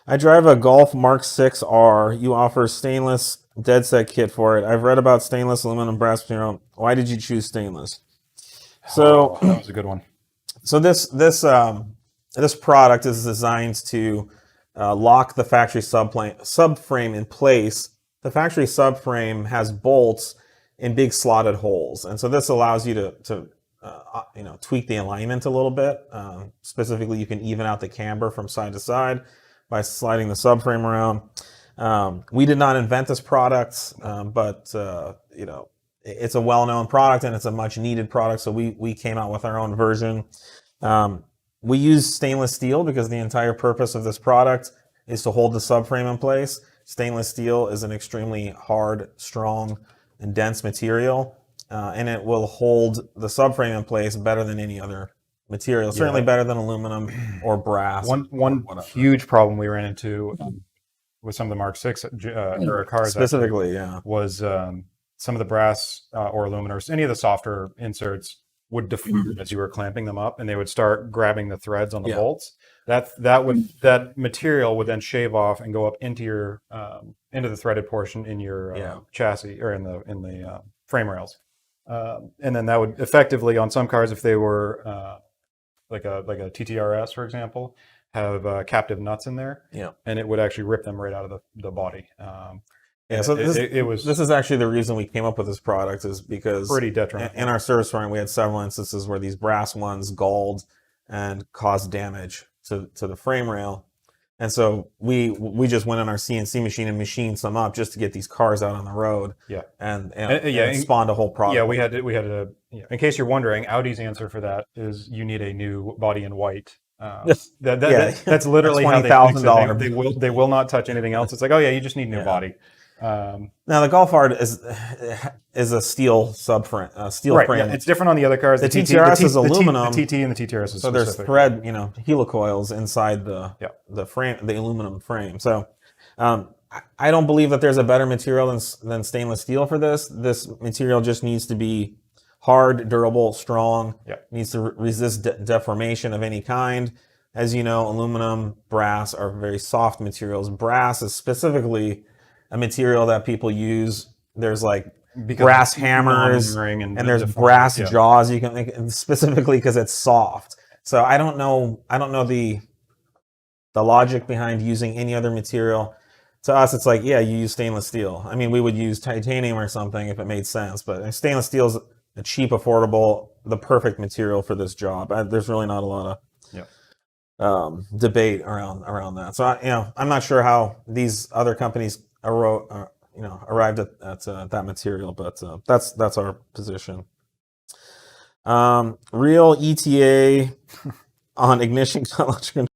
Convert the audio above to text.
I drive a Golf Mark 6R. You offer stainless Deadset kit for it. I've read about stainless, aluminum, brass material. Why did you choose stainless? So that was a good one. So this product is designed to lock the factory subframe in place. The factory subframe has bolts in big slotted holes, and so this allows you to tweak the alignment a little bit. Specifically, you can even out the camber from side to side by sliding the subframe around. We did not invent this product, but it's a well-known product and it's a much-needed product. So we came out with our own version. We use stainless steel because the entire purpose of this product is to hold the subframe in place. Stainless steel is an extremely hard, strong, and dense material, and it will hold the subframe in place better than any other material. Certainly better than aluminum or brass. One huge problem we ran into with some of the Mark 6 cars specifically, was some of the brass or aluminum or any of the softer inserts would deform as you were clamping them up, and they would start grabbing the threads on the bolts. That material would then shave off and go up into your into the threaded portion in your chassis or in the frame rails, and then that would effectively on some cars, if they were like a TTRS, for example, have captive nuts in there, and it would actually rip them right out of the body. So this is actually the reason we came up with this product, is because pretty detrimental. In our service run, we had several instances where these brass ones galled and caused damage to the frame rail, and so we just went on our CNC machine and machined some up just to get these cars out on the road. And spawned a whole product. We had to. In case you're wondering, Audi's answer for that is you need a new body in white. That's literally how they fix it. They will not touch anything else. It's like, you just need a new body. Now the Golf R is a steel subframe, frame. Yeah, it's different on the other cars. The TTRS is aluminum. The TT and the TTRS is so there's thread, helicoils inside the frame, the aluminum frame. So I don't believe that there's a better material than stainless steel for this. This material just needs to be hard, durable, strong. Needs to resist deformation of any kind. As you know, aluminum, brass are very soft materials. Brass is specifically a material that people use. There's brass hammers and there's brass jaws you can make, specifically because it's soft. So I don't know the logic behind using any other material. To us, it's like, you use stainless steel. I mean, we would use titanium or something if it made sense, but stainless steel is a cheap, affordable, the perfect material for this job. There's really not a lot of debate around that. So I'm not sure how these other companies arrived at that material, but that's our position. Real ETA on ignition electrical